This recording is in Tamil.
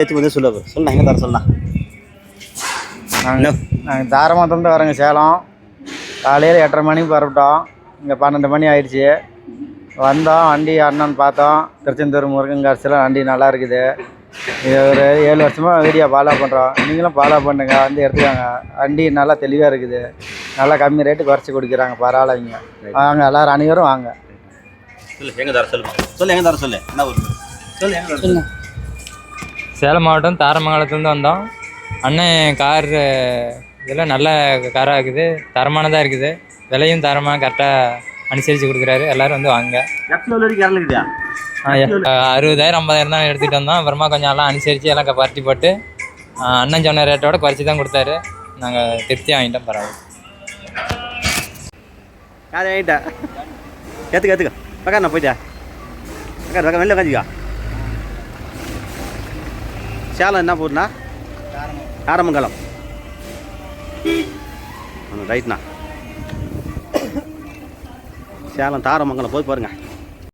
சொல்லலாம் எங்கே தர சொல்லலாம். நாங்கள் தாரமங்கலத்துலேருந்து வரோங்க. சேலம் காலையில் 8:30 மணிக்கு புறப்பட்டோம். இங்கே 12 மணி ஆயிடுச்சு. வந்தோம், வண்டி அண்ணன் பார்த்தோம். திருச்செந்தூர் முருகன் காட்சியில் வண்டி நல்லா இருக்குது. இது ஒரு 7 வருஷமாக வீடியோ ஃபாலோ பண்ணுறோம். நீங்களும் ஃபாலோ பண்ணுங்க, வந்து எடுத்துக்கோங்க. வண்டி நல்லா தெளிவாக இருக்குது. நல்லா கம்மி ரேட்டு குறைச்சி கொடுக்குறாங்க. பரவாயில்லைங்க, வாங்க எல்லோரும் அனைவரும் வாங்க. எங்கே தர சொல்லு எங்கே தர சொல்லு. என்ன ஊர் சொல்லு எங்கே சொல்லு. சேலம் மாவட்டம் தாரமங்கலத்துலேருந்து வந்தோம். அண்ணன் கார் இதெல்லாம் நல்ல காராக இருக்குது, தரமானதாக இருக்குது. விலையும் தரமாக கரெக்டாக அனுசரித்து கொடுக்குறாரு. எல்லோரும் வந்து வாங்க. 60,000 50,000 தான் எடுத்துகிட்டு வந்தோம். அப்புறமா கொஞ்சம் எல்லாம் அனுசரித்து எல்லாம் பருத்தி போட்டு அண்ணன் சொன்ன ரேட்டோட குறைச்சி தான் கொடுத்தாரு. நாங்கள் திருப்தி வாங்கிட்டோம். பரவாயில்ல. யார் வாங்கிட்டா ஏற்றுக்க பக்கம் நான் போயிட்டேன். பக்கம் வெளில உட்காந்துக்கா. சேலம் என்ன போடுண்ணா? தாரமங்கலம். ரைட்ண்ணா. சேலம் தாரமங்கலம் போய் பாருங்கள்.